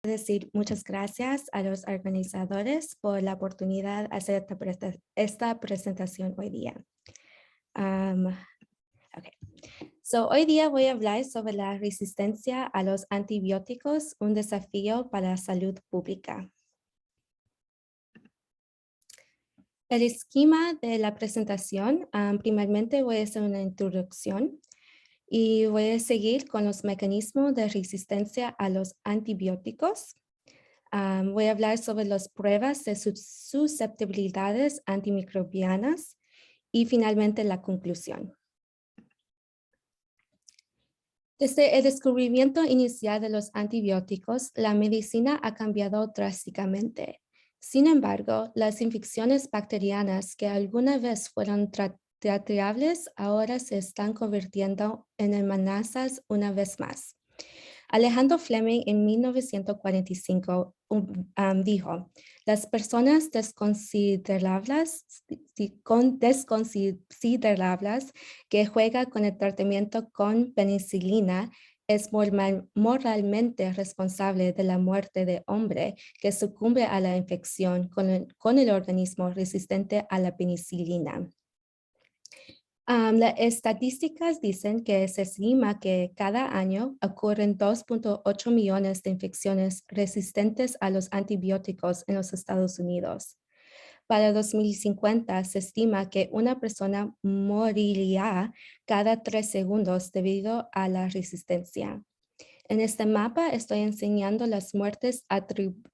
decir muchas gracias a los organizadores por la oportunidad de hacer esta presentación hoy día. Hoy día voy a hablar sobre la resistencia a los antibióticos, un desafío para la salud pública. El esquema de la presentación, primeramente voy a hacer una introducción y voy a seguir con los mecanismos de resistencia a los antibióticos. Voy a hablar sobre las pruebas de susceptibilidades antimicrobianas y finalmente la conclusión. Desde el descubrimiento inicial de los antibióticos, la medicina ha cambiado drásticamente. Sin embargo, las infecciones bacterianas que alguna vez fueron tratables ahora se están convirtiendo en amenazas una vez más. Alejandro Fleming en 1945 dijo, las personas desconsiderables que juegan con el tratamiento con penicilina es moralmente responsable de la muerte de hombre que sucumbe a la infección con el organismo resistente a la penicilina. Las estadísticas dicen que se estima que cada año ocurren 2.8 millones de infecciones resistentes a los antibióticos en los Estados Unidos. Para 2050 se estima que una persona moriría cada 3 segundos debido a la resistencia. En este mapa estoy enseñando las muertes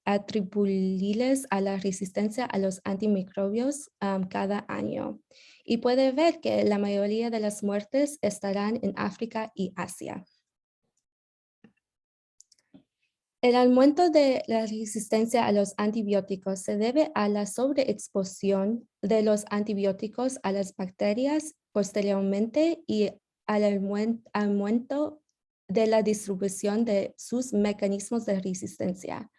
atribuibles a la resistencia a los antimicrobios cada año. Y puede ver que la mayoría de las muertes estarán en África y Asia. El aumento de la resistencia a los antibióticos se debe a la sobreexposición de los antibióticos a las bacterias posteriormente y al aumento de la distribución de sus mecanismos de resistencia.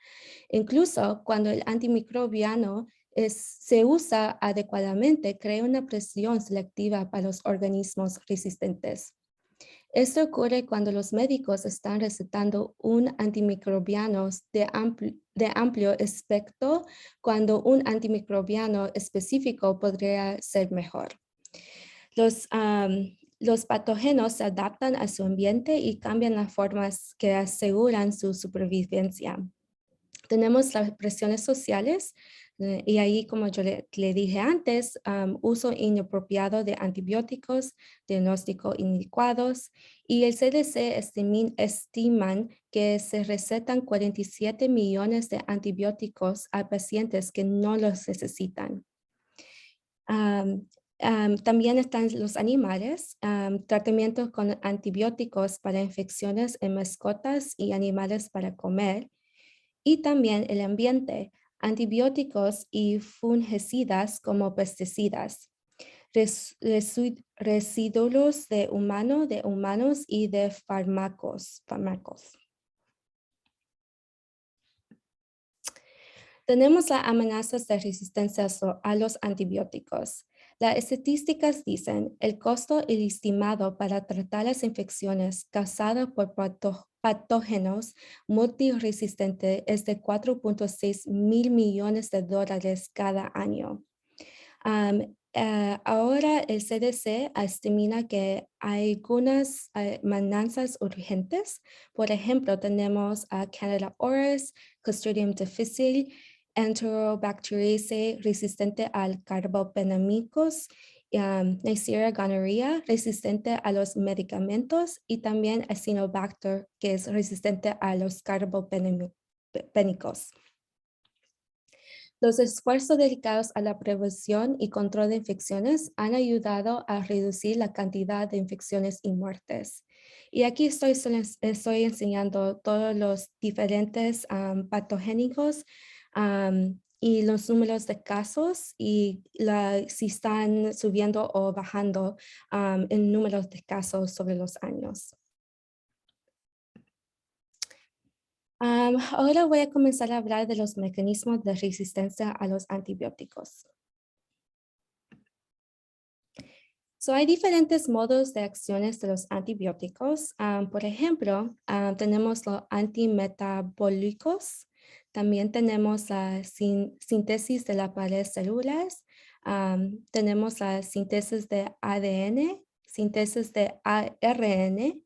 Incluso cuando el antimicrobiano se usa adecuadamente, crea una presión selectiva para los organismos resistentes. Esto ocurre cuando los médicos están recetando un antimicrobiano de amplio espectro, cuando un antimicrobiano específico podría ser mejor. Los patógenos se adaptan a su ambiente y cambian las formas que aseguran su supervivencia. Tenemos las presiones sociales y ahí, como yo le dije antes, uso inapropiado de antibióticos, diagnóstico inadecuados, y el CDC estiman que se recetan 47 millones de antibióticos a pacientes que no los necesitan. También están los animales, tratamientos con antibióticos para infecciones en mascotas y animales para comer, y también el ambiente, antibióticos y fungicidas como pesticidas, residuos de humanos y de fármacos. Tenemos las amenazas de resistencia a los antibióticos. Las estadísticas dicen el costo estimado para tratar las infecciones causadas por patógenos multiresistentes es de 4.6 mil millones de dólares cada año. Ahora el CDC estima que hay algunas amenazas urgentes. Por ejemplo, tenemos a Candida auris, Clostridium difficile, Enterbacteriaceae resistente al carbapenémicos, Neisseria gonorrhea resistente a los medicamentos y también Acinetobacter que es resistente a los carbapenémicos. Los esfuerzos dedicados a la prevención y control de infecciones han ayudado a reducir la cantidad de infecciones y muertes. Y aquí estoy enseñando todos los diferentes patogénicos y los números de casos y si están subiendo o bajando en números de casos sobre los años. Ahora voy a comenzar a hablar de los mecanismos de resistencia a los antibióticos. Hay diferentes modos de acciones de los antibióticos. Por ejemplo, tenemos los antimetabólicos. También tenemos la síntesis de las paredes celulares. Tenemos la síntesis de ADN, síntesis de ARN,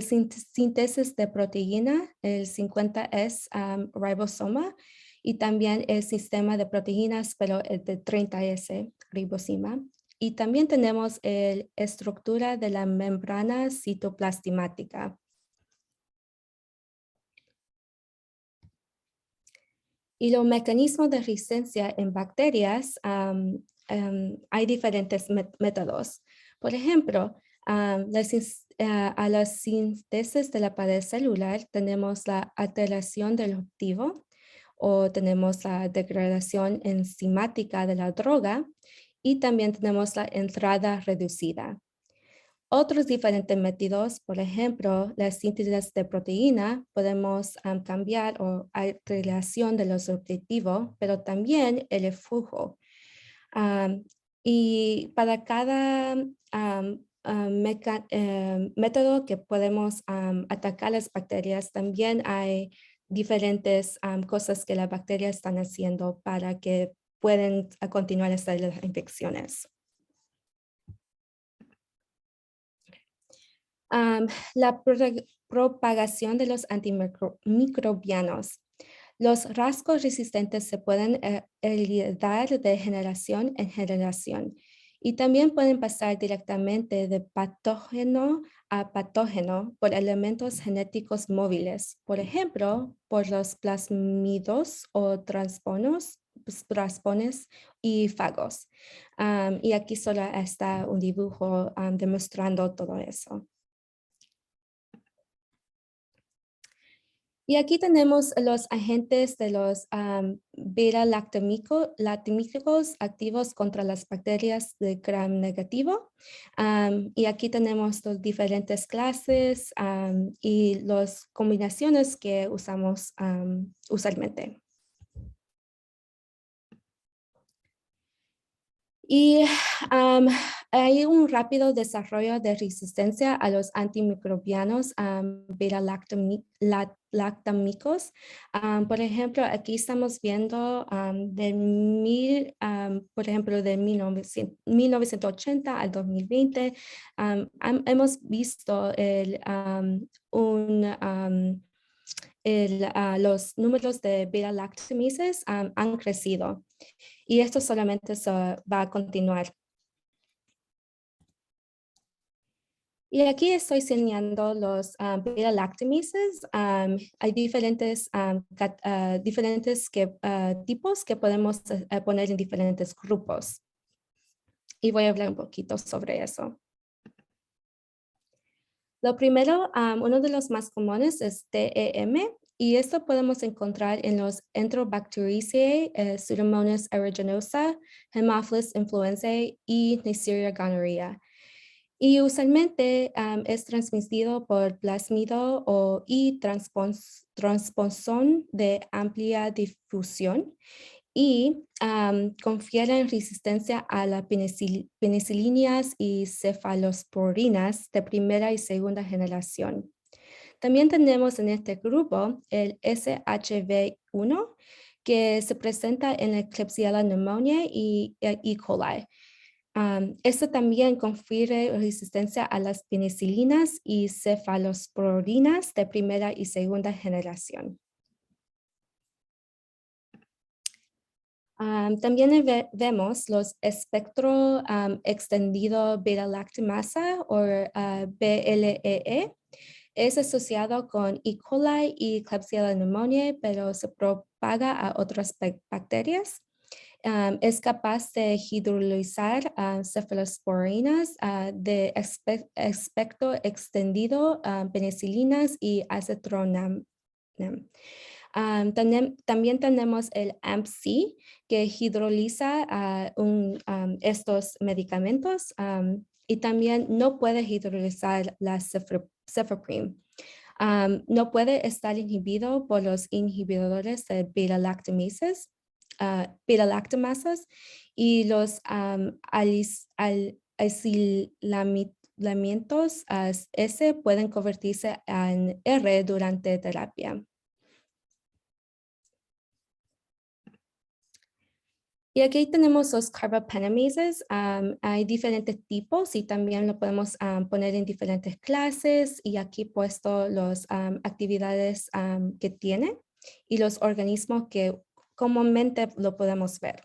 síntesis de proteína, el 50 es ribosoma, y también el sistema de proteínas, pero el de 30 es ribosoma. Y también tenemos la estructura de la membrana citoplasmática. Y los mecanismos de resistencia en bacterias, hay diferentes métodos. Por ejemplo, a la síntesis de la pared celular tenemos la alteración del objetivo o tenemos la degradación enzimática de la droga y también tenemos la entrada reducida. Otros diferentes métodos, por ejemplo, la síntesis de proteína, podemos cambiar o alteración de los objetivos, pero también el refugio. Y para cada método que podemos atacar las bacterias, también hay diferentes cosas que las bacterias están haciendo para que puedan continuar las infecciones. La propagación de los antimicrobianos. Los rasgos resistentes se pueden heredar de generación en generación y también pueden pasar directamente de patógeno a patógeno por elementos genéticos móviles, por ejemplo, por los plasmidos o transpones y fagos. Y aquí solo está un dibujo demostrando todo eso. Y aquí tenemos los agentes de los beta-lactamínicos activos contra las bacterias de gram negativo. Y aquí tenemos las diferentes clases y las combinaciones que usamos usualmente. Y hay un rápido desarrollo de resistencia a los antimicrobianos beta-lactamicos. Por ejemplo, aquí estamos viendo por ejemplo, de 1980 al 2020, hemos visto los números de beta-lactamases han crecido. Y esto solamente va a continuar. Y aquí estoy enseñando los beta-lactamases. Hay diferentes tipos que podemos poner en diferentes grupos. Y voy a hablar un poquito sobre eso. Lo primero, uno de los más comunes es DEM, y esto podemos encontrar en los Enterbacteriaceae, Pseudomonas aeruginosa, Haemophilus influenzae y Neisseria gonorrhea. Y usualmente es transmitido por plasmido y transposón de amplia difusión y confieren resistencia a las penicilinas y cefalosporinas de primera y segunda generación. También tenemos en este grupo el SHV1, que se presenta en la Klebsiella pneumoniae y E. coli. Esto también confiere resistencia a las penicilinas y cefalosporinas de primera y segunda generación. También vemos los espectro extendido beta-lactamasa o BLEE. Es asociado con E. coli y Klebsiella pneumoniae, pero se propaga a otras bacterias. Es capaz de hidrolizar cefalosporinas de espectro extendido, penicilinas y acetonam. También tenemos el AMP-C, que hidroliza estos medicamentos y también no puede hidrolizar la cefeprim. No puede estar inhibido por los inhibidores de beta-lactamases y los aislamientos S pueden convertirse en R durante terapia. Y aquí tenemos los carbapenémicos. Hay diferentes tipos y también lo podemos poner en diferentes clases, y aquí he puesto las actividades que tienen y los organismos que comúnmente lo podemos ver.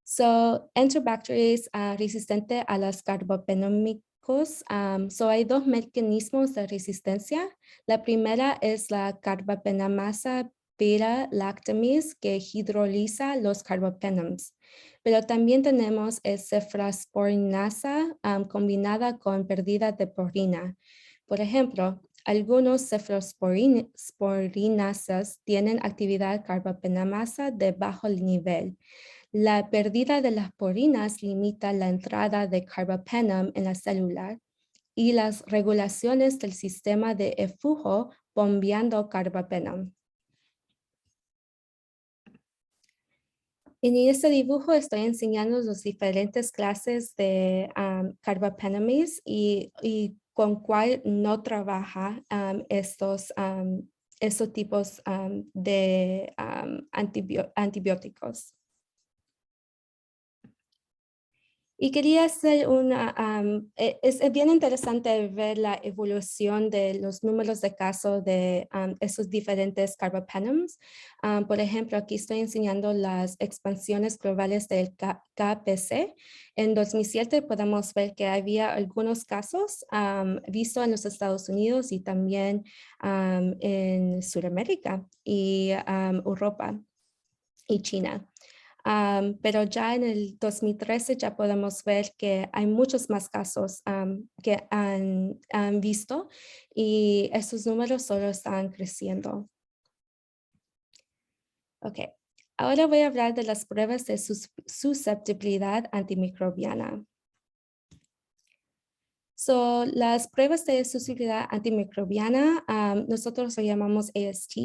So, Enterbacteriaceae resistente a los carbapenémicos. Hay dos mecanismos de resistencia. La primera es la carbapenemasa B-Lactamase, que hidroliza los carbapenems. Pero también tenemos cefalosporinasa combinada con pérdida de purina. Por ejemplo, algunos cefalosporinasas tienen actividad carbapenemasa de bajo nivel. La pérdida de las purinas limita la entrada de carbapenem en la célula y las regulaciones del sistema de eflujo bombeando carbapenem. En este dibujo estoy enseñando las diferentes clases de carbapenemes y con cuál no trabaja estos tipos de antibióticos. Y quería hacer es bien interesante ver la evolución de los números de casos de esos diferentes carbapenems. Por ejemplo, aquí estoy enseñando las expansiones globales del KPC. En 2007 podemos ver que había algunos casos vistos en los Estados Unidos y también en Sudamérica y Europa y China. Pero ya en el 2013 ya podemos ver que hay muchos más casos que han visto, y esos números solo están creciendo. Ok, ahora voy a hablar de las pruebas de susceptibilidad antimicrobiana. Las pruebas de susceptibilidad antimicrobiana, nosotros lo llamamos AST.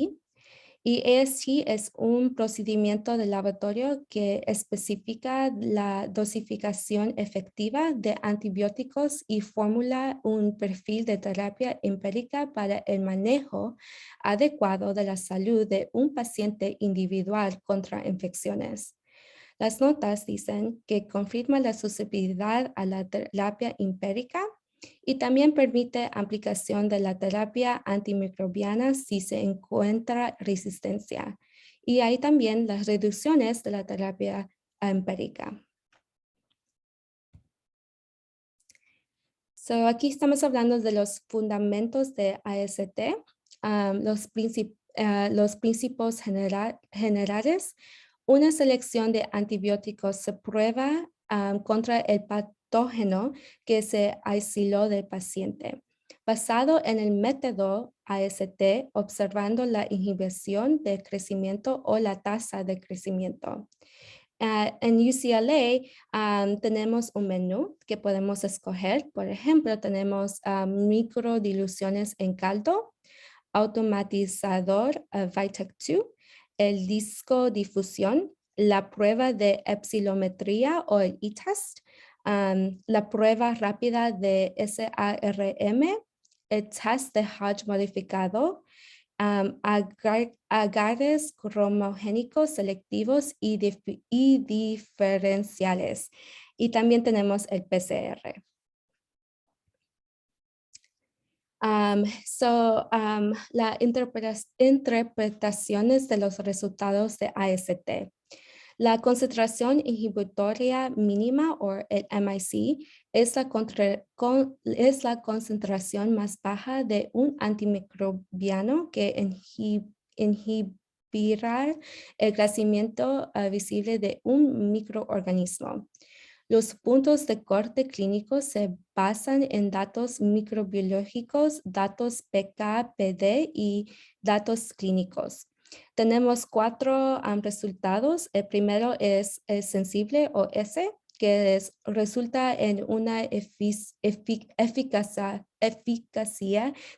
Y AST es un procedimiento de laboratorio que especifica la dosificación efectiva de antibióticos y formula un perfil de terapia empírica para el manejo adecuado de la salud de un paciente individual contra infecciones. Las notas dicen que confirma la susceptibilidad a la terapia empírica y también permite aplicación de la terapia antimicrobiana si se encuentra resistencia. Y hay también las reducciones de la terapia empírica. Aquí estamos hablando de los fundamentos de AST, los principios generales. Una selección de antibióticos se prueba contra el patógeno que se aisló del paciente. Basado en el método AST, observando la inhibición de crecimiento o la tasa de crecimiento. En UCLA tenemos un menú que podemos escoger. Por ejemplo, tenemos microdiluciones en caldo, automatizador VITEK 2, el disco difusión, la prueba de epsilometría o el e-test, la prueba rápida de SARM, el test de Hodge modificado, agarres cromogénicos selectivos y diferenciales. Y también tenemos el PCR. Las interpretaciones de los resultados de AST. La concentración inhibitoria mínima, o el MIC, es la concentración más baja de un antimicrobiano que inhibirá el crecimiento visible de un microorganismo. Los puntos de corte clínico se basan en datos microbiológicos, datos PK/PD y datos clínicos. Tenemos 4 resultados. El primero es sensible o S, resulta en una eficacia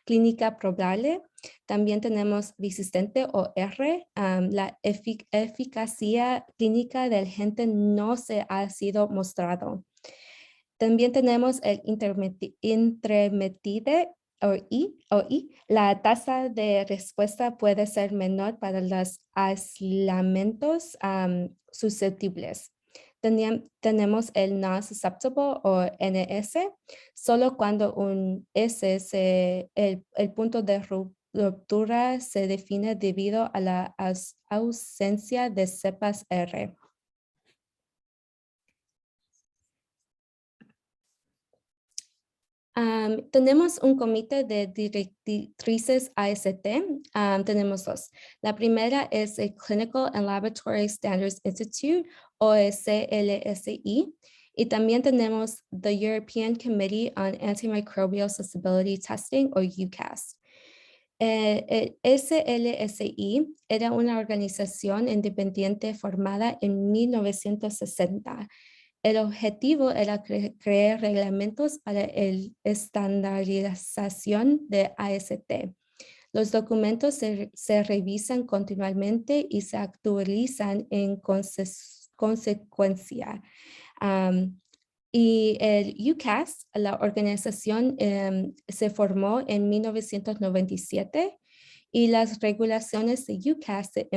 clínica probable. También tenemos resistente o R. La eficacia clínica del agente no se ha sido mostrado. También tenemos el intermediate o I. La tasa de respuesta puede ser menor para los aislamientos susceptibles. Tenemos el non-susceptible o NS, solo cuando un S, el punto de ruptura se define debido a la ausencia de cepas R. Tenemos un comité de directrices AST. Tenemos dos. La primera es el Clinical and Laboratory Standards Institute, o CLSI, y también tenemos the European Committee on Antimicrobial Susceptibility Testing, o UCAS. El SLSI era una organización independiente formada en 1960. El objetivo era crear reglamentos para la estandarización de AST. Los documentos se revisan continuamente y se actualizan en consecuencia. Y el UCAS, la organización, se formó en 1997 y las regulaciones de UCAS se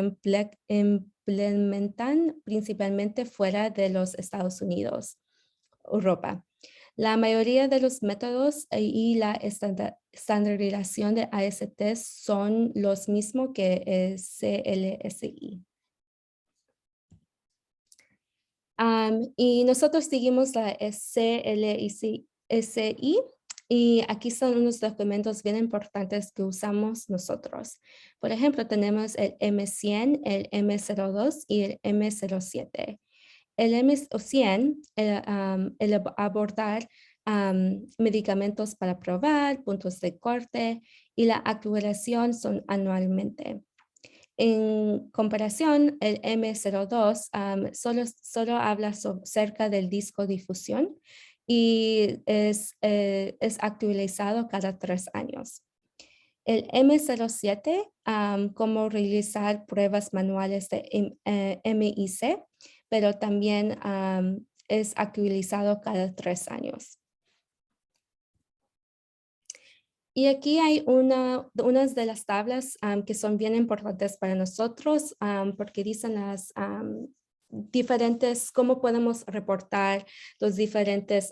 implementan principalmente fuera de los Estados Unidos, Europa. La mayoría de los métodos y la estandarización de AST son los mismos que el CLSI. Y nosotros seguimos la CLSI y aquí son unos documentos bien importantes que usamos nosotros. Por ejemplo, tenemos el M100, el M02 y el M07. El M100, el abordar medicamentos para probar, puntos de corte y la actualización son anualmente. En comparación, el M02 solo habla acerca del disco difusión y es actualizado cada 3 años. El M07, cómo realizar pruebas manuales de MIC, pero también es actualizado cada 3 años. Y aquí hay unas de las tablas que son bien importantes para nosotros porque dicen las diferentes, cómo podemos reportar los diferentes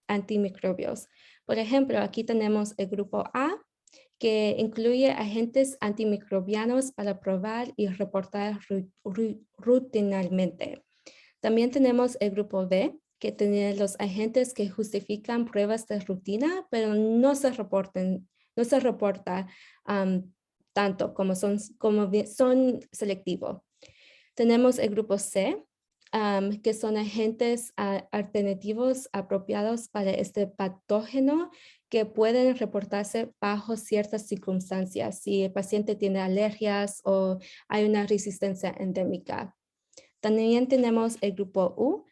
antimicrobios. Por ejemplo, aquí tenemos el grupo A, que incluye agentes antimicrobianos para probar y reportar rutinariamente. También tenemos el grupo B, que tiene los agentes que justifican pruebas de rutina, pero no se reporta tanto como son selectivos. Tenemos el grupo C, que son agentes alternativos apropiados para este patógeno que pueden reportarse bajo ciertas circunstancias, si el paciente tiene alergias o hay una resistencia endémica. También tenemos el grupo U,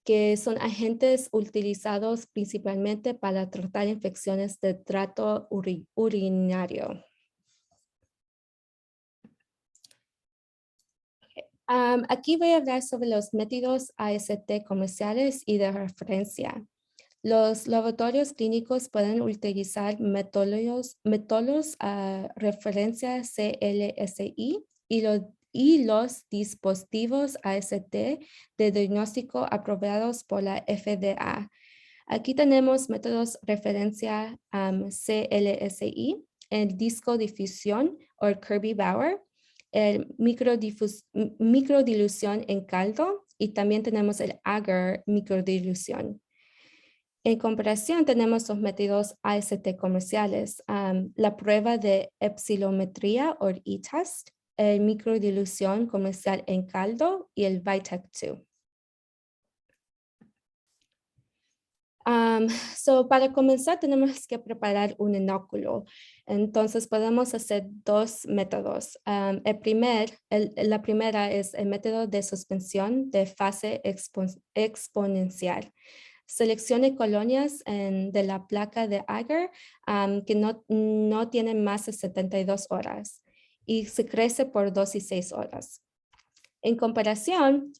que son agentes utilizados principalmente para tratar infecciones de trato urinario. Aquí voy a hablar sobre los métodos AST comerciales y de referencia. Los laboratorios clínicos pueden utilizar métodos referencia CLSI y los dispositivos AST de diagnóstico aprobados por la FDA. Aquí tenemos métodos referencia CLSI, el disco difusión o el Kirby Bauer, el microdilución en caldo y también tenemos el agar microdilución. En comparación, tenemos los métodos AST comerciales, la prueba de epsilometría o e-test, el microdilución comercial en caldo y el VITEK 2. Para comenzar tenemos que preparar un inóculo. Entonces podemos hacer dos métodos. La primera es el método de suspensión de fase exponencial. Seleccione colonias de la placa de agar que no tienen más de 72 horas y se crece por 2 y 6 horas. En comparación,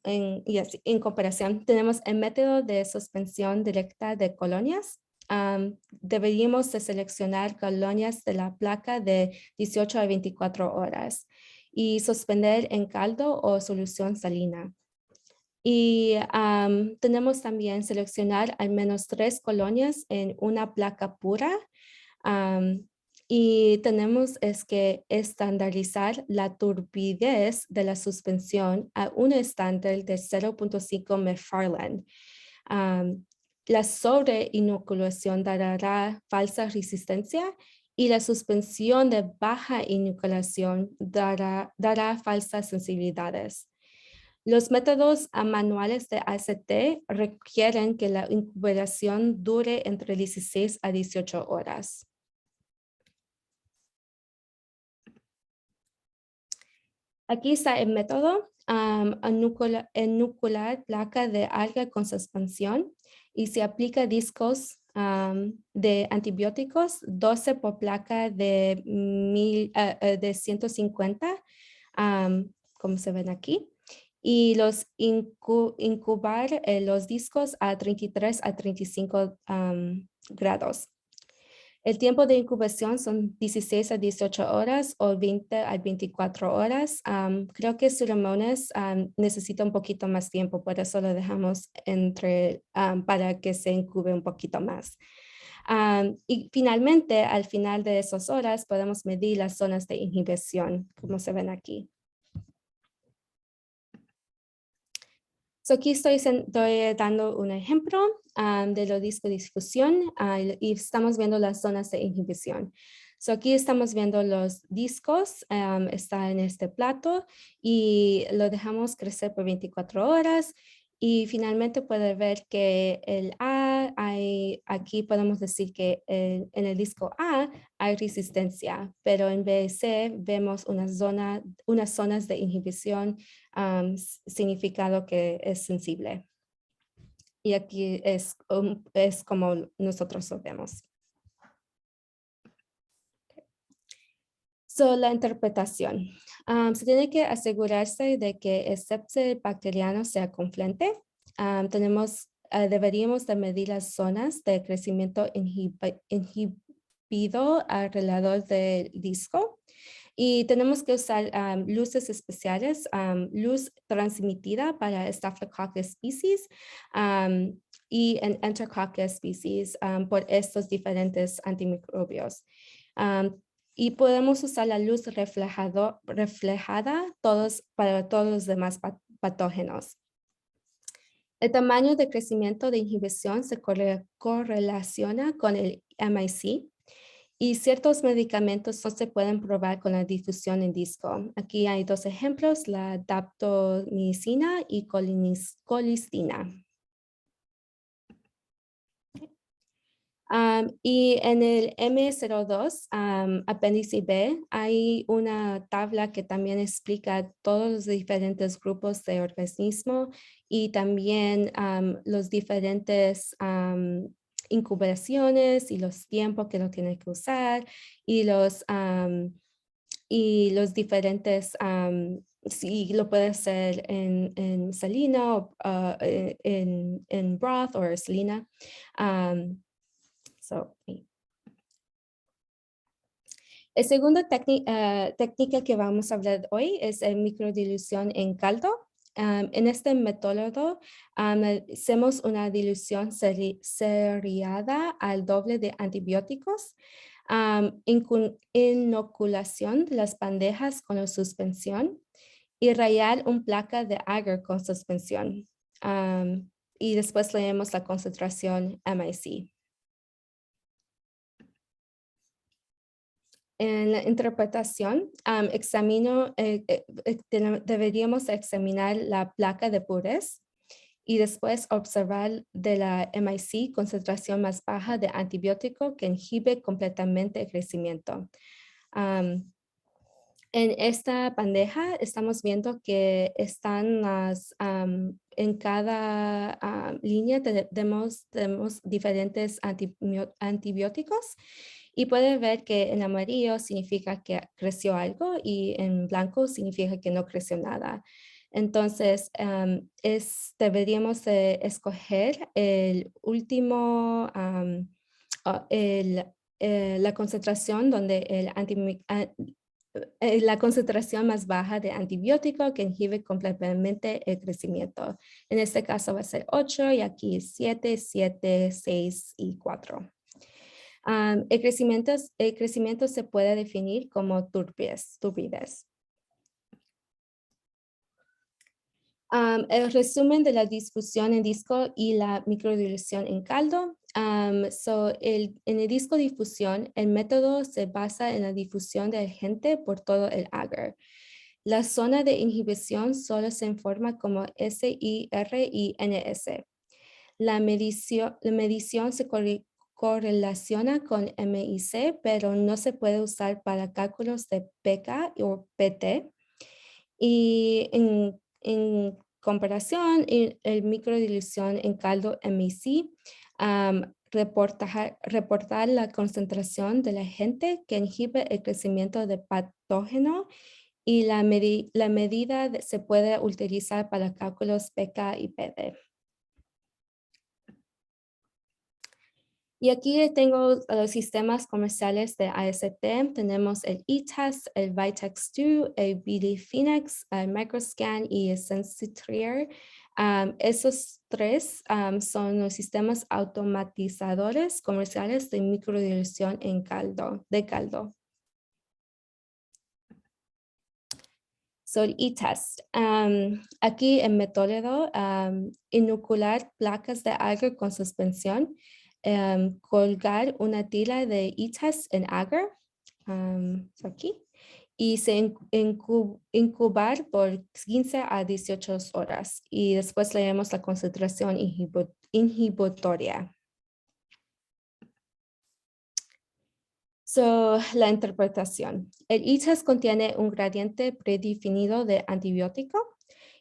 en comparación, tenemos el método de suspensión directa de colonias. Deberíamos de seleccionar colonias de la placa de 18 a 24 horas y suspender en caldo o solución salina. Y tenemos también seleccionar al menos 3 colonias en una placa pura. Y tenemos que estandarizar la turbidez de la suspensión a un estándar de 0.5 McFarland. La sobreinoculación dará falsa resistencia y la suspensión de baja inoculación dará falsas sensibilidades. Los métodos manuales de ACT requieren que la incubación dure entre 16 a 18 horas. Aquí está el método, inocular placa de alga con suspensión y se aplica discos de antibióticos, 12 por placa de 150, como se ven aquí. Y los incubar los discos a 33 a 35 grados. El tiempo de incubación son 16 a 18 horas o 20 a 24 horas. Creo que Ceromonas necesita un poquito más tiempo, por eso lo dejamos para que se incube un poquito más. Y finalmente, al final de esas horas, podemos medir las zonas de inhibición, como se ven aquí. Aquí estoy dando un ejemplo de los discos de difusión y estamos viendo las zonas de inhibición. Aquí estamos viendo los discos, está en este plato y lo dejamos crecer por 24 horas y finalmente puede ver que el A, aquí podemos decir que en el disco A hay resistencia, pero en B y C vemos unas zonas de inhibición significado que es sensible. Y aquí es como nosotros lo vemos. La interpretación. Se tiene que asegurarse de que el sepsis bacteriano sea confluente. Deberíamos de medir las zonas de crecimiento inhibido alrededor del disco. Y tenemos que usar luces especiales, luz transmitida para Staphylococcus species y en Enterbacteriaceae species por estos diferentes antimicrobios. Y podemos usar la luz reflejada para todos los demás patógenos. El tamaño de crecimiento de inhibición se correlaciona con el MIC. Y ciertos medicamentos no se pueden probar con la difusión en disco. Aquí hay dos ejemplos, la daptomicina y colistina. Y en el M02, apéndice B, hay una tabla que también explica todos los diferentes grupos de organismo y también los diferentes incubaciones y los tiempos que lo tiene que usar y los diferentes, si lo puede hacer en salina o en broth o salina. La segunda técnica que vamos a hablar hoy es microdilución en caldo. En este método hacemos una dilución seriada al doble de antibióticos, inoculación de las bandejas con la suspensión y rayar un placa de agar con suspensión. Y después leemos la concentración MIC. En la interpretación, deberíamos examinar la placa de purez y después observar de la MIC concentración más baja de antibiótico que inhibe completamente el crecimiento. En esta bandeja estamos viendo que están en cada línea tenemos diferentes antibióticos y puede ver que en amarillo significa que creció algo y en blanco significa que no creció nada. Entonces, deberíamos de escoger el último, la concentración donde la concentración más baja de antibiótico que inhibe completamente el crecimiento. En este caso va a ser 8 y aquí 7, 7, 6 y 4. El crecimiento se puede definir como turbidez. El resumen de la difusión en disco y la microdilución en caldo. En el disco difusión, el método se basa en la difusión del agente por todo el agar. La zona de inhibición solo se informa como SIRINS. La medición se correlaciona con MIC, pero no se puede usar para cálculos de PK o PT. Y en comparación, el microdilución en caldo MIC, reportar la concentración del agente que inhibe el crecimiento de patógeno y la medida se puede utilizar para cálculos PK y PD. Y aquí tengo los sistemas comerciales de AST. Tenemos el e-test, el VITEK2, el BLEE, el Microscan y el Sensitrier. Esos tres son los sistemas automatizadores comerciales de microdilución de caldo. So, el e-test. Aquí el método, inocular placas de agar con suspensión. Colgar una tira de e-test en agar, aquí, y se incubar por 15 a 18 horas. Y después leemos la concentración inhibitoria. La interpretación. El e-test contiene un gradiente predefinido de antibiótico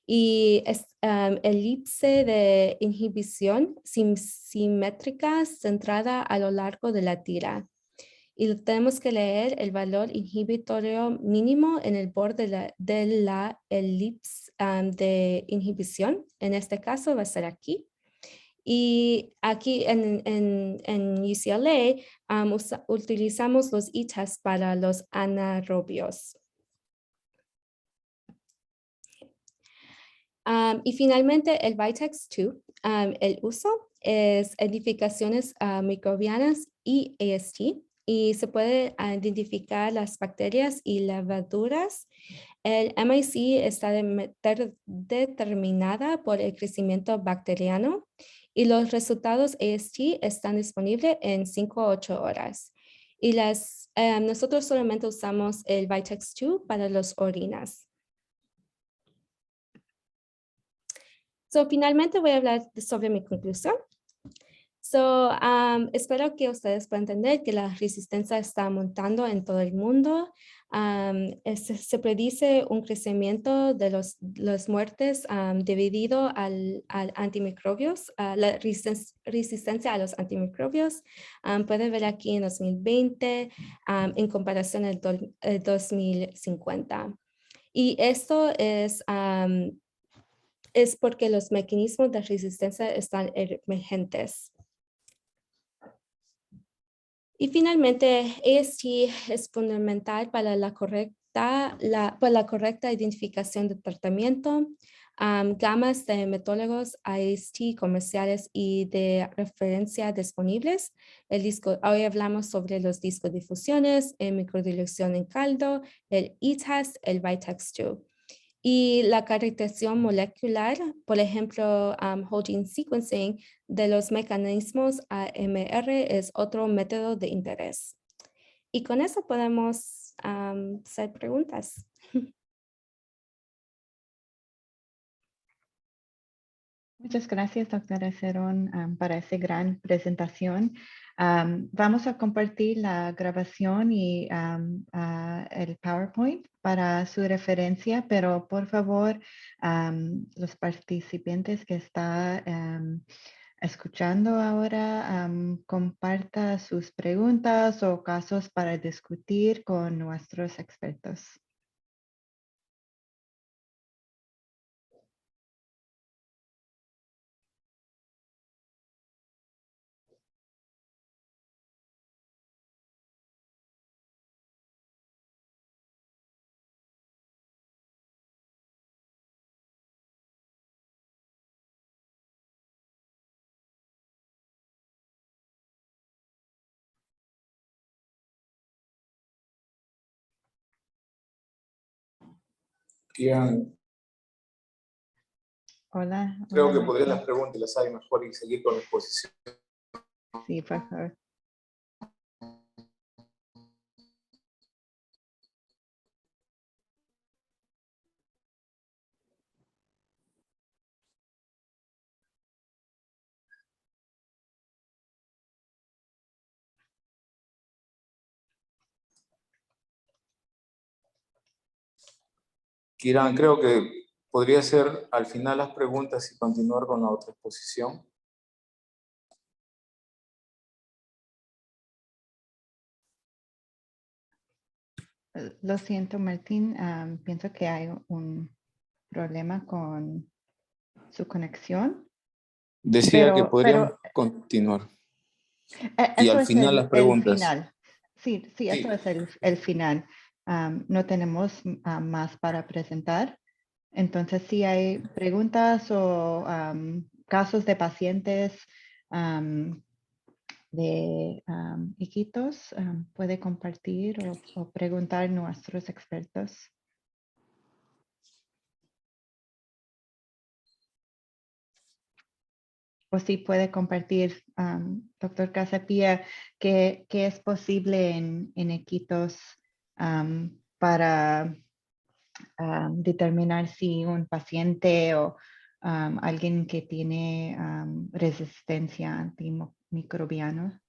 y elipse de inhibición simétrica centrada a lo largo de la tira. Y tenemos que leer el valor inhibitorio mínimo en el borde de la elipse de inhibición. En este caso va a ser aquí. Y aquí en UCLA utilizamos los e-tests para los anaerobios. Y finalmente el VITEK2, el uso es edificaciones microbianas y AST, y se puede identificar las bacterias y levaduras. El MIC está determinada por el crecimiento bacteriano y los resultados AST están disponibles en 5 a 8 horas. Y nosotros solamente usamos el VITEK2 para las orinas. Finalmente voy a hablar sobre mi conclusión. Espero que ustedes puedan entender que la resistencia está aumentando en todo el mundo. Se predice un crecimiento de las muertes debido al antimicrobios, la resistencia a los antimicrobios. Pueden ver aquí en 2020 en comparación al 2050. Y esto es porque los mecanismos de resistencia están emergentes. Y finalmente, AST es fundamental para la correcta identificación de tratamiento, gamas de metólogos AST comerciales y de referencia disponibles. Hoy hablamos sobre los discos difusiones, microdilución en caldo, el e-test, el VITEK2. Y la caracterización molecular, por ejemplo, whole gene sequencing de los mecanismos AMR es otro método de interés. Y con eso podemos hacer preguntas. Muchas gracias, doctora Ceron, para esa gran presentación. Vamos a compartir la grabación y el PowerPoint para su referencia, pero por favor, los participantes que están escuchando ahora, comparta sus preguntas o casos para discutir con nuestros expertos. Bien. Hola. Creo Hola, que podría las preguntas las hay mejor y seguir con la exposición. sí, por favor. Kiran, creo que podría ser al final las preguntas y continuar con la otra exposición. Lo siento, Martín. Pienso que hay un problema con su conexión. Decía que podríamos continuar. Y Eso al es final las el preguntas. final. Sí, eso es el final. No tenemos más para presentar. Entonces, si hay preguntas o casos de pacientes de Iquitos, puede compartir o preguntar a nuestros expertos. O si puede compartir, doctor Casapía, qué es posible en Iquitos para determinar si un paciente o alguien que tiene resistencia antimicrobiana.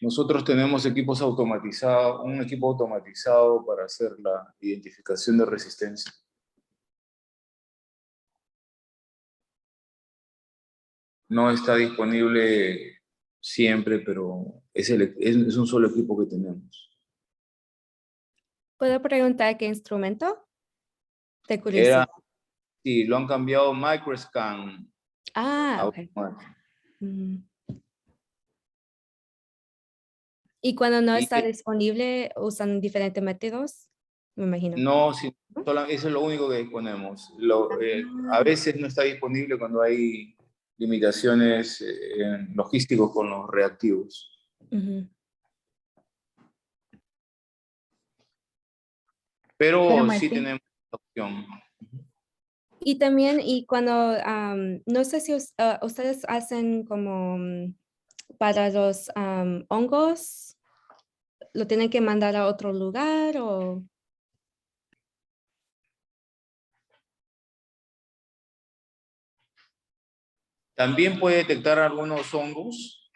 Nosotros tenemos equipos automatizados, un equipo automatizado para hacer la identificación de resistencia. No está disponible siempre, pero es un solo equipo que tenemos. ¿Puedo preguntar qué instrumento? De curiosidad. Sí, lo han cambiado Microscan. Ok. Y cuando no está disponible, usan diferentes métodos, me imagino. No, sí, eso es lo único que disponemos. A veces no está disponible cuando hay limitaciones logísticos con los reactivos. Pero sí tenemos opción. Y también, y cuando, no sé si ustedes hacen como para los hongos, ¿lo tienen que mandar a otro lugar o...? También puede detectar algunos hongos,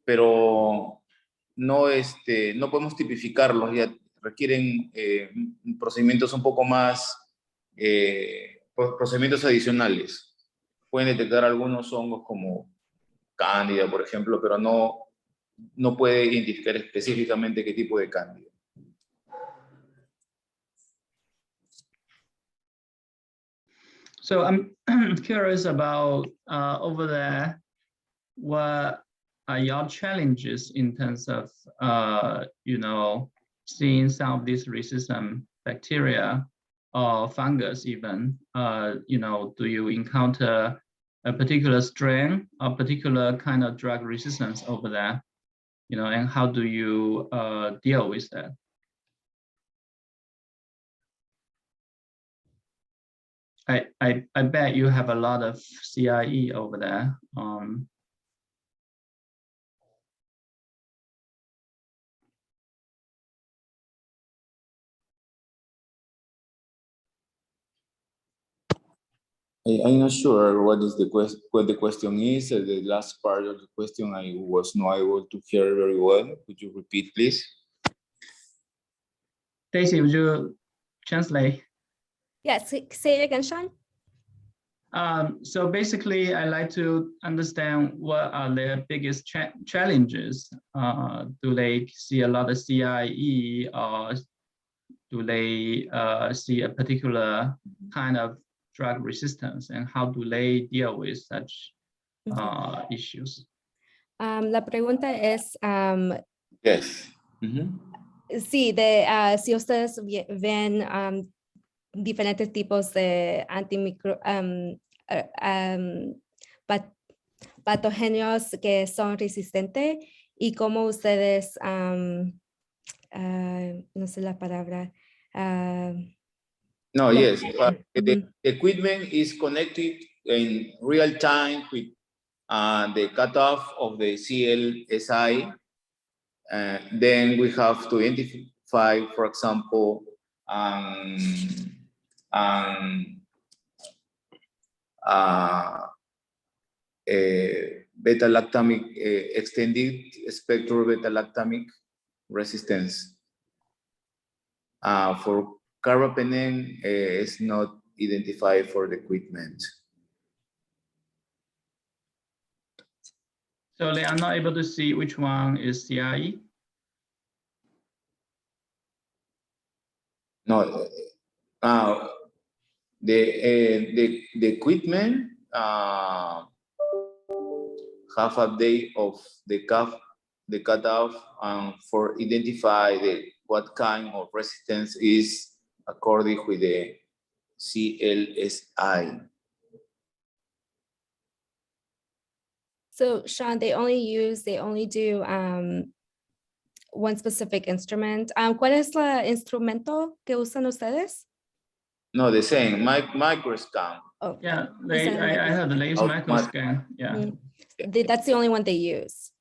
pero no podemos tipificarlos, ya requieren procedimientos un poco más, procedimientos adicionales. Pueden detectar algunos hongos como cándida, por ejemplo, pero no puede identificar específicamente qué tipo de cándida. So I'm curious about over there, what are your challenges in terms of, seeing some of these resistant bacteria or fungus even, do you encounter a particular strain or particular kind of drug resistance over there, and how do you deal with that? I bet you have a lot of CIE over there. I'm not sure what the question is. The last part of the question I was not able to hear very well. Could you repeat, please? Stacey, would you translate? Yes, say it again, Shaun. So basically, I like to understand what are their biggest challenges. Do they see a lot of CIE, or do they see a particular kind of drug resistance, and how do they deal with such issues? La pregunta es, Yes. sí, si ustedes ven diferentes tipos de patógenos que son resistentes y cómo ustedes, no sé la palabra. No, yes. The equipment is connected in real time with the cutoff of the CLSI. Then we have to identify, for example, beta-lactamic extended spectrum beta-lactamic resistance. For carbapenem is not identified for the equipment. So they are not able to see which one is CIE? No, the equipment have a day of the cutoff for identify what kind of resistance is according with the CLSI. So Shaun, they only do one specific instrument. ¿Cuál es el instrumento que usan ustedes? No, the same, microscan. Oh, Yeah, I heard the latest microscan. Yeah. That's the only one they use.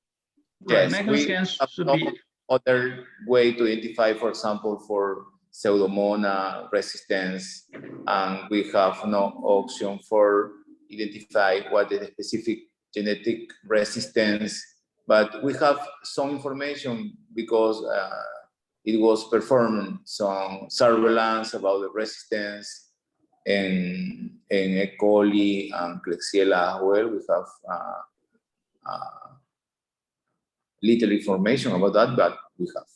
Right, Yes, microscans should be other way to identify, for example, for Pseudomonas resistance, and we have no option for identify what is the specific genetic resistance, but we have some information because it was performed some surveillance about the resistance in E. coli and Klebsiella as well. We have little information about that, but we have.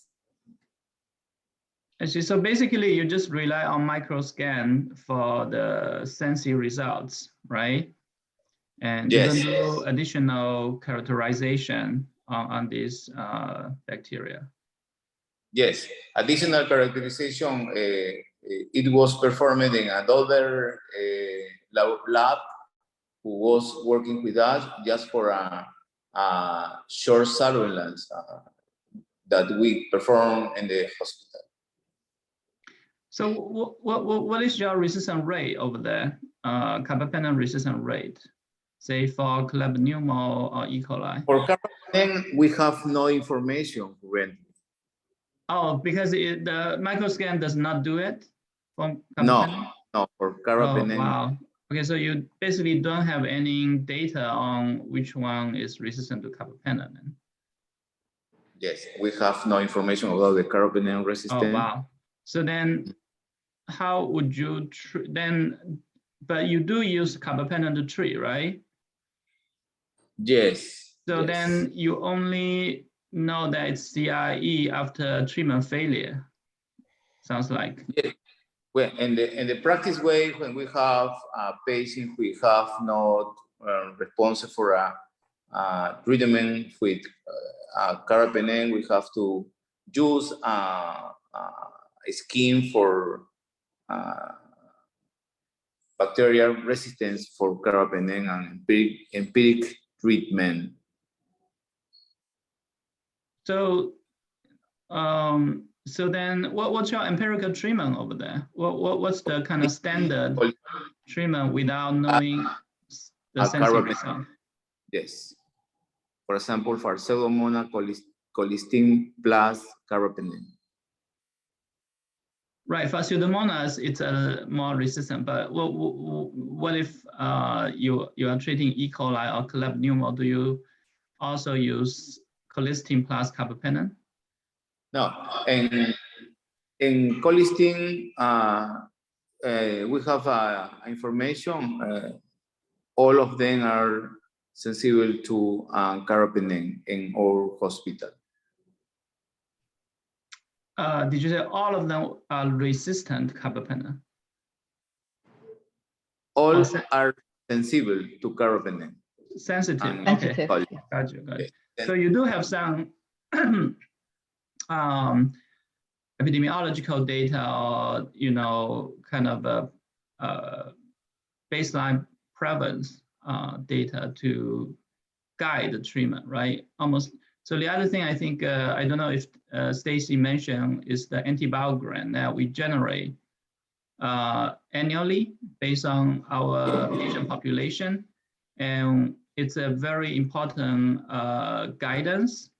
I see. So basically, you just rely on microscan for the sensing results, right? And yes, you don't do additional characterization on these bacteria. Yes, additional characterization, it was performed in another lab who was working with us just for a short surveillance that we perform in the hospital. So what is your resistance rate over there? Carbapenem resistance rate, say for Klebsiella or E. coli? For carbapenem, we have no information currently. Oh, because the microscan does not do it? For no, for carbapenem. Oh, wow. Okay, so you basically don't have any data on which one is resistant to carbapenem. Yes, we have no information about the carbapenem resistance. Oh, wow. So then how would you but you do use carbapenem to treat, right? Yes. So yes. then you only know that it's CIE after treatment failure. Sounds like. Yeah. Well, in the practice way, when we have a patient we have not responsive for a treatment with carbapenem, we have to use a scheme for bacterial resistance for carbapenem and empiric treatment. So So then what's your empirical treatment over there? What's the kind of standard treatment without knowing the sensitive result? Yes. For example, for Pseudomonas, colistin plus carbapenem. Right, for Pseudomonas, it's more resistant. But what if you are treating E. coli or Collab pneumo? Do you also use colistin plus carbapenem? No, in colistin, we have information. All of them are sensible to carbapenem in our hospital. Did you say all of them are resistant to carbapenem? All are sensible to carbapenem. Sensitive. Okay. Got you. So you do have some epidemiological data, or kind of a baseline prevalence data to guide the treatment, right? Almost. So the other thing I think I don't know if Stacey mentioned is the antibiogram that we generate annually based on our patient population, and it's a very important guidance.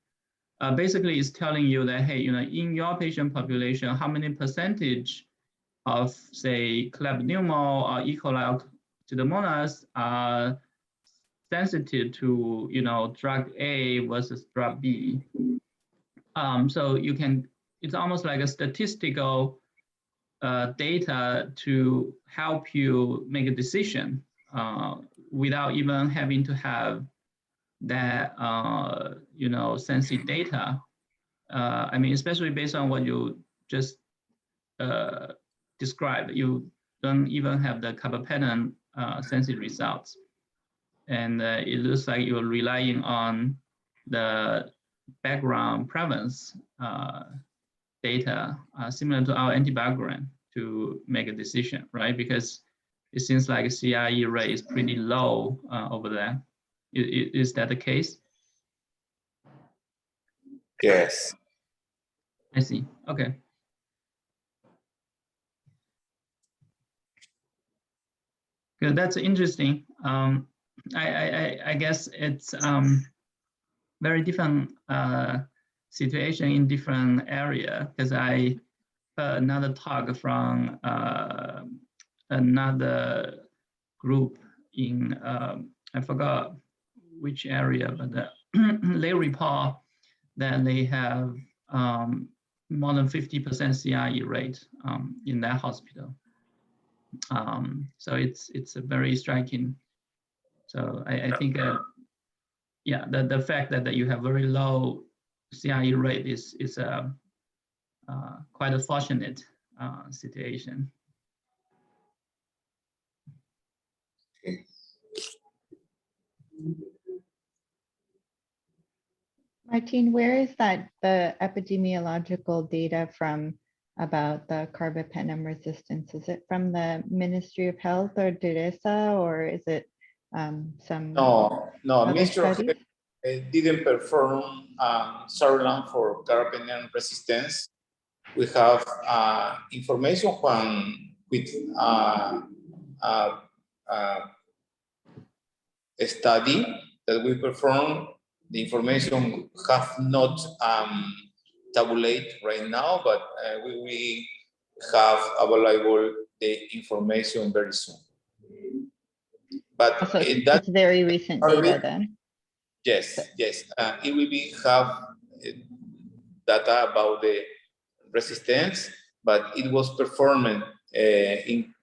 Basically, it's telling you that, hey, in your patient population, how many percentage of, say, Collab pneumo or E. coli or Pseudomonas are sensitive to, drug A versus drug B. So you can, it's almost like a statistical data to help you make a decision without even having to have that, sensitive data. I mean, especially based on what you just described, you don't even have the carbapenem sensitive results. And it looks like you're relying on the background prevalence data similar to our antibiogram to make a decision, right? Because it seems like CRE rate is pretty low over there. Is that the case? Yes. I see. Okay. Good. That's interesting. I guess it's very different situation in different area, because I heard another talk from another group in I forgot which area, but they report that they have more than 50% CRE rate in that hospital. So it's a very striking. So I think yeah, the fact that you have very low CRE rate is quite a fortunate situation. Okay. Martin, where is that the epidemiological data from about the carbapenem resistance? Is it from the Ministry of Health or DIRESA, or is it some No, Ministry of studies? Health didn't perform surveillance for carbapenem resistance. We have information with a study that we performed. The information have not tabulate right now, but we have available the information very soon. But So it's very recent data then? Yes. It will be have data about the resistance, but it was performed in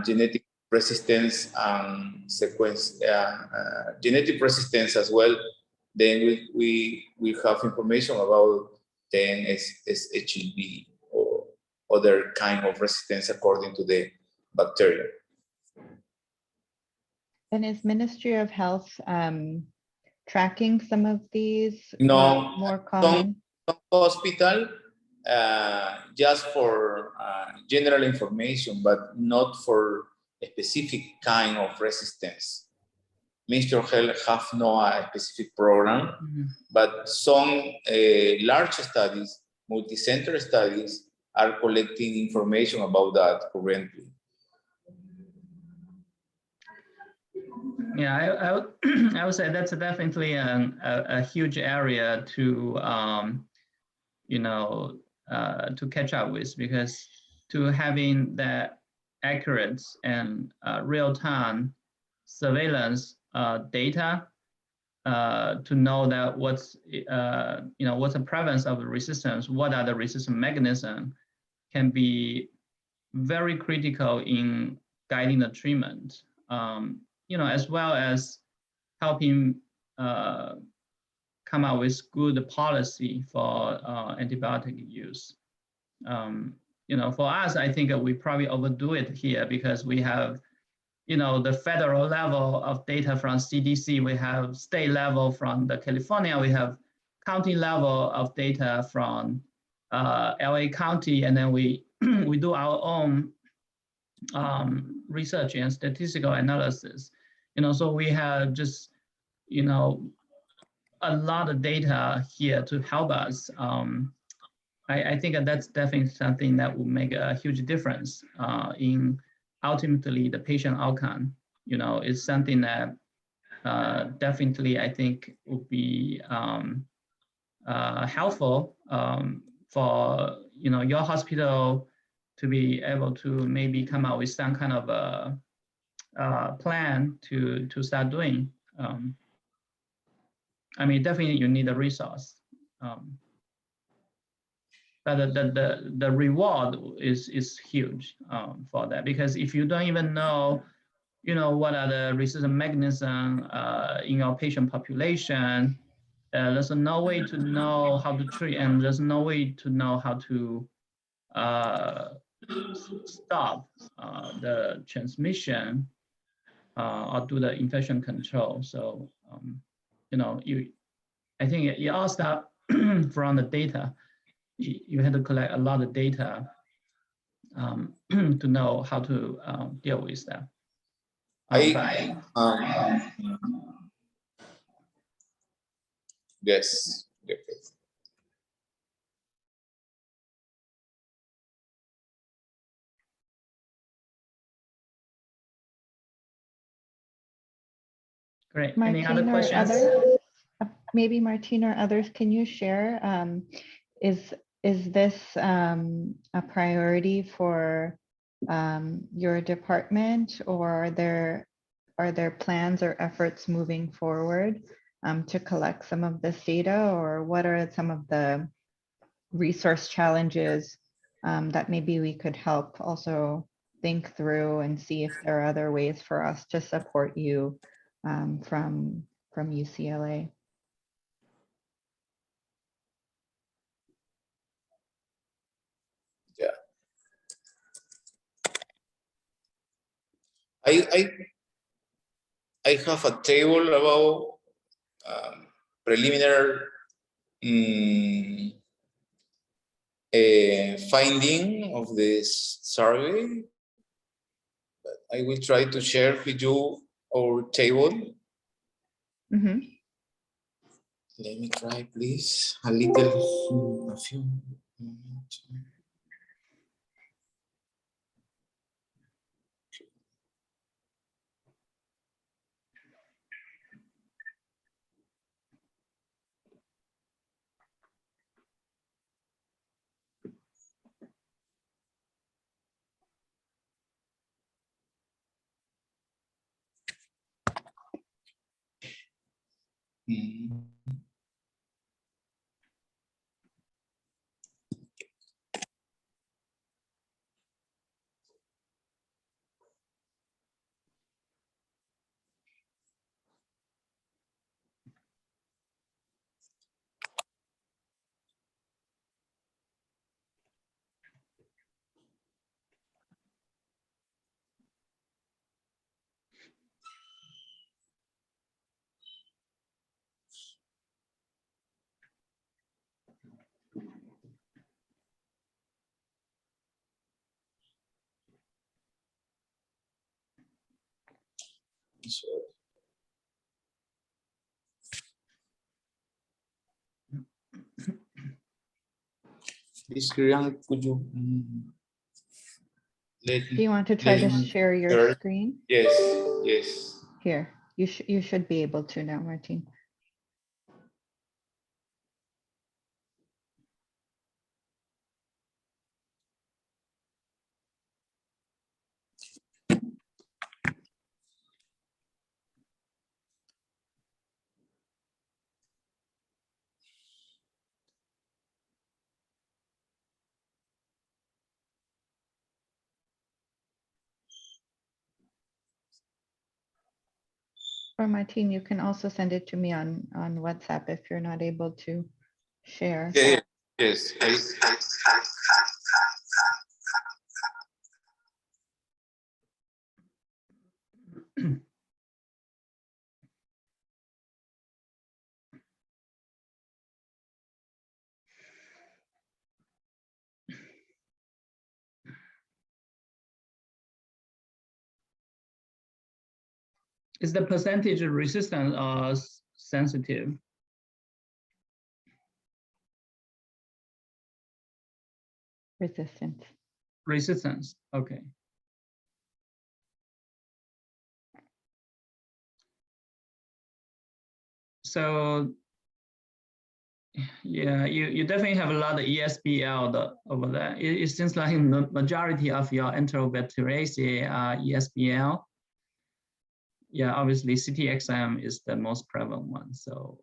genetic resistance and sequence, genetic resistance as well. Then we have information about then SHEB or other kind of resistance according to the bacteria. And is Ministry of Health tracking some of these? No, more common? Some hospital just for general information, but not for a specific kind of resistance. Ministry of Health have no specific program, but some large studies multi-center studies are collecting information about that currently. Yeah, I would say that's definitely a huge area to to catch up with, because to having that accurate and real-time surveillance data to know that what's what's the prevalence of the resistance, what are the resistant mechanisms, can be very critical in guiding the treatment. As well as helping come up with good policy for antibiotic use. For us, I think we probably overdo it here because we have, the federal level of data from CDC, we have state level from the California, we have county level of data from LA County, and then we we do our own research and statistical analysis. So we have just, a lot of data here to help us. I think that's definitely something that will make a huge difference in ultimately the patient outcome. It's something that definitely I think will be helpful for your hospital to be able to maybe come out with some kind of a plan to start doing. I mean, definitely you need a resource, but the reward is huge for that, because if you don't even know, what are the resistant mechanisms in your patient population, there's no way to know how to treat, and there's no way to know how to stop the transmission or do the infection control. So, I think it all starts from the data. You had to collect a lot of data to know how to deal with that. Yes. Great. Martine, any other questions? Maybe Martine or others, can you share, is this a priority for your department, or are there plans or efforts moving forward to collect some of this data, or what are some of the resource challenges that maybe we could help also think through and see if there are other ways for us to support you from UCLA? Yeah. I have a table about preliminary finding of this survey. But I will try to share with you our table. Mm-hmm. Let me try, please. A few moments. So, Please, Kirian, could you let Do you want to try to me share your share? screen? Yes, yes. Here, you should be able to now, Martin. Or Martin, you can also send it to me on WhatsApp if you're not able to share. Yeah, yes, please. Is the percentage resistant or sensitive? Resistance. Resistance, okay. So, yeah, you definitely have a lot of ESBL over there. It seems like the majority of your Enterbacteriaceae are ESBL. Yeah, obviously CTXM is the most prevalent one. So,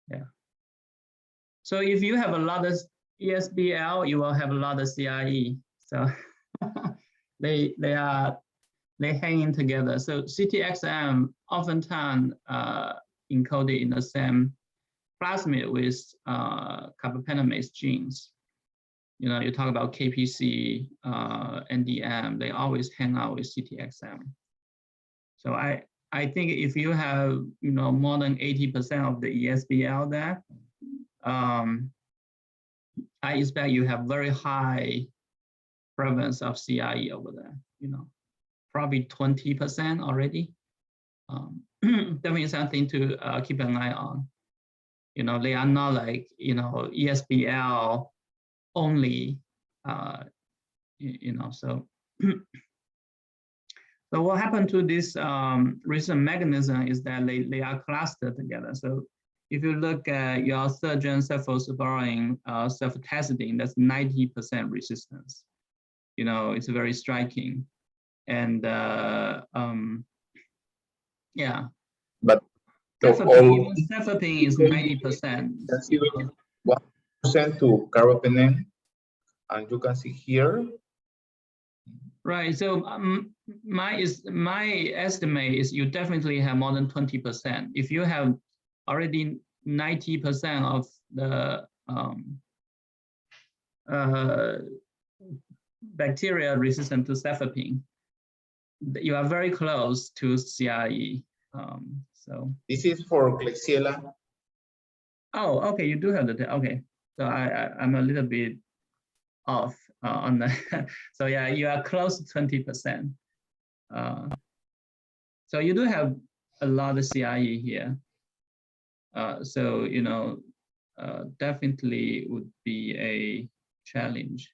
yeah. So if you have a lot of ESBL, you will have a lot of CRE. So they hang in together. So CTXM oftentimes encoded in the same plasmid with carbapenémicos genes. You know, you talk about KPC, NDM, they always hang out with CTXM. So I think if you have, you know, more than 80% of the ESBL there, I expect you have very high prevalence of CRE over there, you know, probably 20% already. Definitely something to keep an eye on. You know, they are not like, you know, ESBL only, you know, so. So what happened to this recent mechanism is that they are clustered together. So if you look at your third-gen cephalosporin self-testing, that's 90% resistance. You know, it's very striking. And yeah. But Cefepime is 90%. 1% to carbapenem, and you can see here. Right. So my estimate is you definitely have more than 20%. If you have already 90% of the bacteria resistant to cefepime, you are very close to CRE. So this is for Klebsiella. Oh, okay. You do have the okay. So I'm a little bit off on that. So yeah, you are close to 20%. So you do have a lot of CRE here. So, you know, definitely would be a challenge.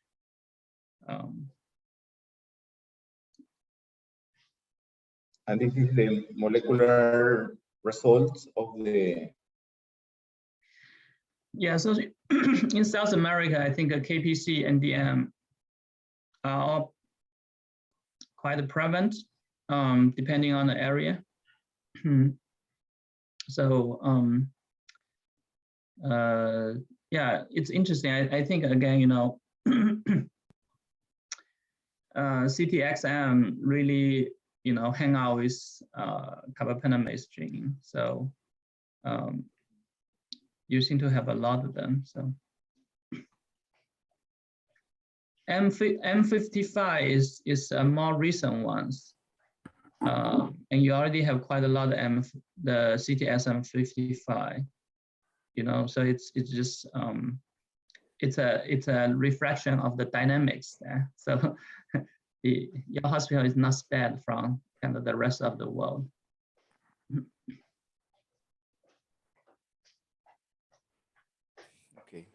And this is the molecular results of the. Yeah, so in South America, I think a KPC and NDM are all quite prevalent, depending on the area. So, yeah, it's interesting. I think, again, you know, CTXM really, you know, hang out with carbapenémicos gene. So you seem to have a lot of them. So M55 is a more recent ones. And you already have quite a lot of the CTSM55, you know, so it's just it's a reflection of the dynamics there. So your hospital is not spared from kind of the rest of the world. Okay.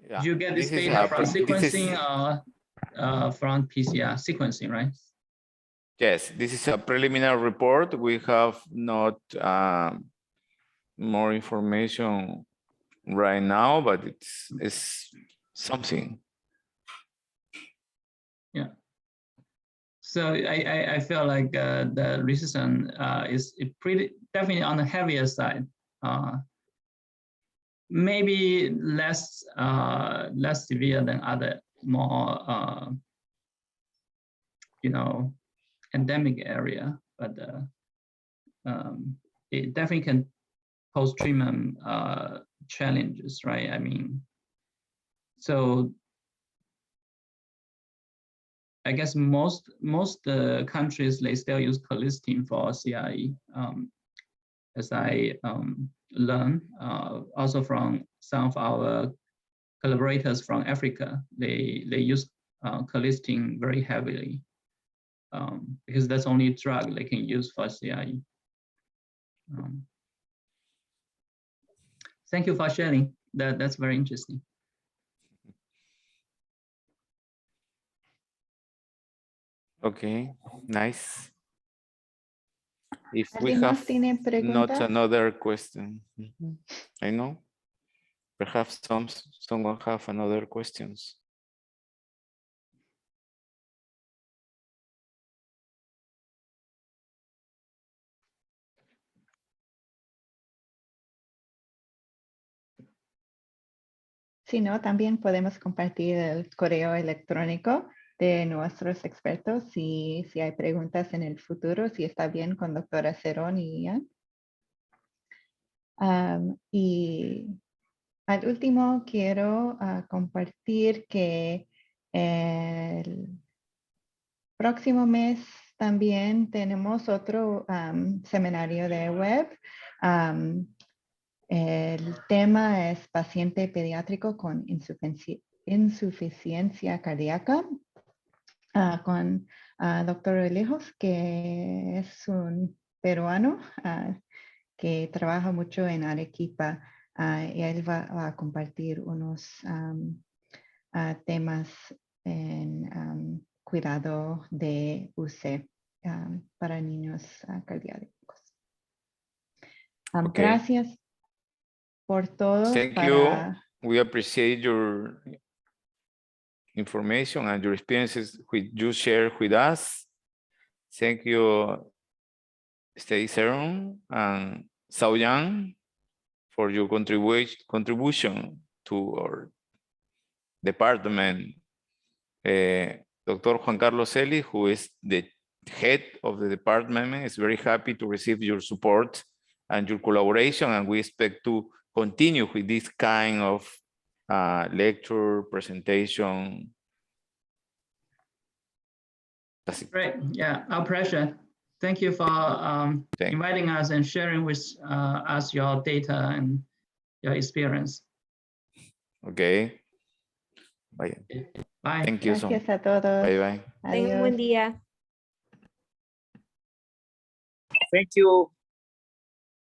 Yeah. You get this This is data from this is- sequencing or from PCR sequencing, right? Yes, this is a preliminary report. We have not more information right now, but it's something. Yeah. So I feel like the resistance is pretty definitely on the heavier side. Maybe less severe than other more endemic area, but it definitely can pose treatment challenges, right? I mean, so I guess most countries, they still use colistin for CRE, as I learned also from some of our collaborators from Africa. They use colistin very heavily because that's only drug they can use for CRE. Thank you for sharing. That's very interesting. Okay, nice. If we ¿Alguien más have tiene not preguntas? another question, I know. Perhaps someone have another questions. Si no, también podemos compartir el correo electrónico de nuestros expertos si hay preguntas en el futuro, si está bien con doctora Ceron y Ian. Y al último quiero compartir que el próximo mes también tenemos otro seminario de web. El tema es paciente pediátrico con insuficiencia cardíaca con doctor Lejos, que es un peruano que trabaja mucho en Arequipa y él va a compartir unos temas en cuidado de UC para niños cardíacos. Okay. Gracias por todo. Thank you. We appreciate your information and your experiences which you share with us. Thank you, Stacey, Ceron and Shaun, for your contribution to our department. Dr. Juan Carlos Eli, who is the head of the department, is very happy to receive your support and your collaboration, and we expect to continue with this kind of lecture, presentation. That's it. Great, yeah, our pleasure. Thank you for inviting us and sharing with us your data and your experience. Okay. Bye. Bye. Thank you so much. Gracias a todos. Bye bye. Tengan un buen Adiós. día. Thank you.